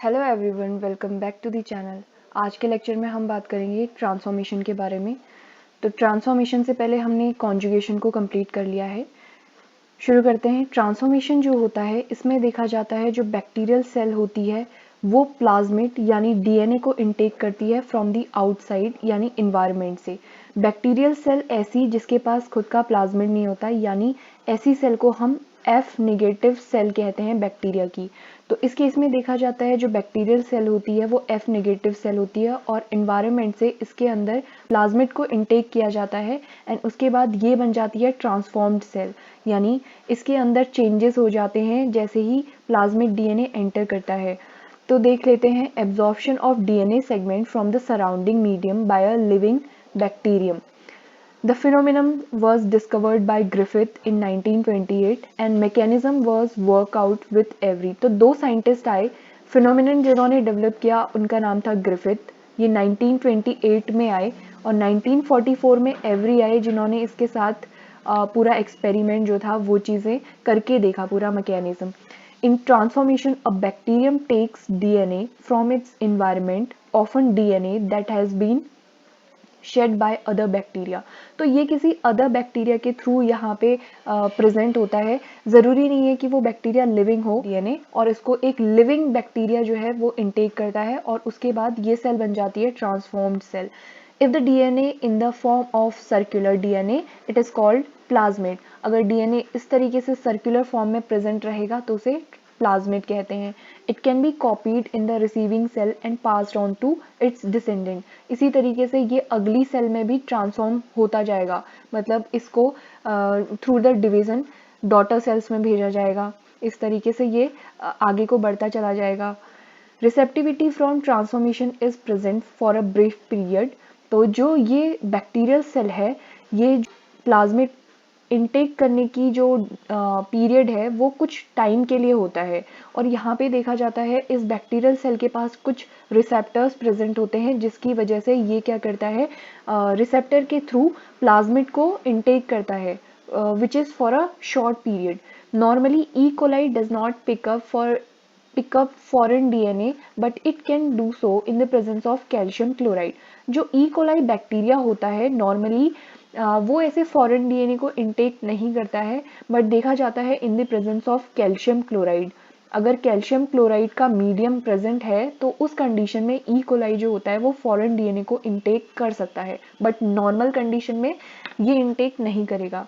Hello everyone, welcome back to the channel. आज के lecture में हम बात करेंगे ट्रांसफॉर्मेशन के बारे में। तो ट्रांसफॉर्मेशन से पहले हमने कॉन्जुगेशन को कंप्लीट कर लिया है। शुरू करते हैं। ट्रांसफॉर्मेशन जो होता है इसमें देखा जाता है जो बैक्टीरियल सेल होती है वो प्लाज्मिड यानी डीएनए को इनटेक करती है फ्रॉम द आउटसाइड यानी इन्वायरमेंट से। बैक्टीरियल सेल ऐसी जिसके पास खुद का प्लाज्मिड नहीं होता, यानी ऐसी सेल को हम F नेगेटिव सेल कहते हैं बैक्टीरिया की। तो इस केस में देखा जाता है जो बैक्टीरियल सेल होती है वो F नेगेटिव सेल होती है और इन्वायरमेंट से इसके अंदर प्लाज्मिड को इनटेक किया जाता है एंड उसके बाद ये बन जाती है ट्रांसफॉर्म्ड सेल, यानी इसके अंदर चेंजेस हो जाते हैं जैसे ही प्लाज्मिड डीएनए एंटर करता है। तो देख लेते हैं absorption of DNA segment from the surrounding medium by a living bacterium. The phenomenon was discovered by Griffith in 1928 and mechanism was worked out with Avery। तो दो साइंटिस्ट आए, फिनोमिनन जिन्होंने डेवलप किया उनका नाम था ग्रिफिथ। ये 1928 में आए और 1944 में एवरी आए जिन्होंने इसके साथ पूरा एक्सपेरिमेंट जो था वो चीज़ें करके देखा, पूरा mechanism. In transformation, a bacterium takes DNA from its environment, often DNA that has been shed by other bacteria. तो ये किसी अदर बैक्टीरिया के थ्रू यहाँ पे प्रेजेंट होता है। ज़रूरी नहीं है कि वो बैक्टीरिया लिविंग हो डीएनए, और इसको एक लिविंग बैक्टीरिया जो है वो इनटेक करता है और उसके बाद ये सेल बन जाती है transformed cell. If the DNA in the form of circular DNA it is called plasmid. अगर डीएनए इस तरीके से सर्कुलर फॉर्म में प्रेजेंट रहेगा तो उसे प्लाज्मिड कहते हैं। It can be copied in the receiving cell and passed on to its descendant. इसी तरीके से ये अगली सेल में भी ट्रांसफॉर्म होता जाएगा, मतलब इसको through the division daughter cells में भेजा जाएगा। इस तरीके से ये आगे को बढ़ता चला जाएगा। Receptivity from transformation is present for a brief period. तो जो ये बैक्टीरियल सेल है ये प्लाज्मिड इनटेक करने की जो पीरियड है वो कुछ टाइम के लिए होता है, और यहाँ पे देखा जाता है इस बैक्टीरियल सेल के पास कुछ रिसेप्टर्स प्रेजेंट होते हैं जिसकी वजह से ये क्या करता है, रिसेप्टर के थ्रू प्लाज्मिड को इनटेक करता है which is for a short period. Normally E coli does not pick up foreign DNA but it can do so in the presence of calcium chloride। जो ई कोलाई बैक्टीरिया होता है normally वो ऐसे foreign DNA को intake नहीं करता है, but देखा जाता है in the presence of calcium chloride. अगर कैल्शियम क्लोराइड का मीडियम प्रेजेंट है तो उस कंडीशन में ई कोलाई जो होता है वो फॉरेन डीएनए को इनटेक कर सकता है, बट नॉर्मल कंडीशन में ये इनटेक नहीं करेगा।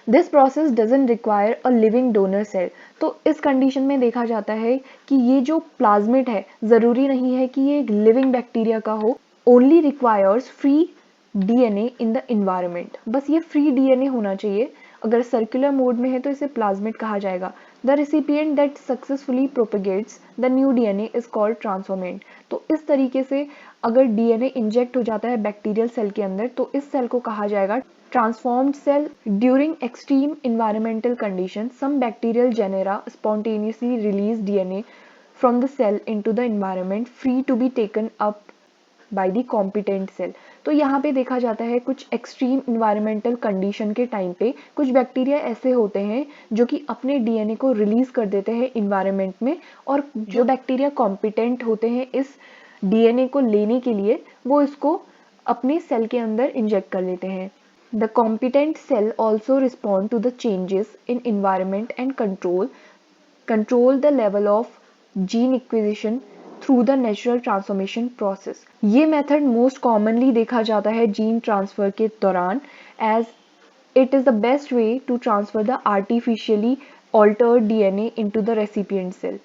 This process doesn't require a living donor cell. तो इस कंडीशन में देखा जाता है कि ये जो प्लाज्मिड है ज़रूरी नहीं है कि ये एक लिविंग बैक्टीरिया का हो, only requires free DNA in the environment. बस ये फ्री डीएनए होना चाहिए। अगर सर्कुलर मोड में है तो इसे प्लाज्मिड कहा जाएगा। The recipient that successfully propagates the new DNA is called transformant. तो इस तरीके से अगर डीएनए इंजेक्ट हो जाता है बैक्टीरियल सेल के अंदर तो इस सेल को कहा जाएगा transformed cell। During extreme environmental conditions, some bacterial genera spontaneously release DNA from the cell into the environment, free to be taken up by the competent cell। तो यहाँ पे देखा जाता है कुछ एक्सट्रीम इन्वायरमेंटल कंडीशन के टाइम पे कुछ बैक्टीरिया ऐसे होते हैं जो कि अपने डीएनए को रिलीज कर देते हैं इन्वायरमेंट में, और जो बैक्टीरिया कॉम्पिटेंट होते हैं इस डीएनए को लेने के लिए वो इसको अपने सेल के अंदर इंजेक्ट कर लेते हैं। The competent cell also respond to the changes in environment and control the level of gene acquisition through the natural transformation process। ये मेथड मोस्ट कॉमनली देखा जाता है जीन ट्रांसफर के दौरान, as it is the best way to transfer the artificially altered DNA into the recipient cell।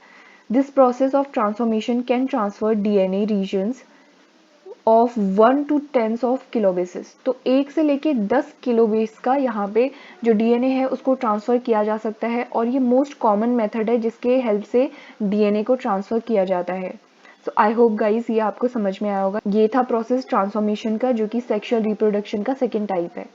This process of transformation can transfer DNA regions of 1 to 10 of kilobases. तो 1 से लेके 10 किलोबेस का यहाँ पे जो डीएनए है उसको ट्रांसफ़र किया जा सकता है, और ये मोस्ट कॉमन मेथड है जिसके हेल्प से डीएनए को ट्रांसफ़र किया जाता है। सो आई होप गाइस ये आपको समझ में आया होगा। ये था प्रोसेस ट्रांसफॉर्मेशन का जो कि सेक्सुअल रिप्रोडक्शन का सेकेंड टाइप है।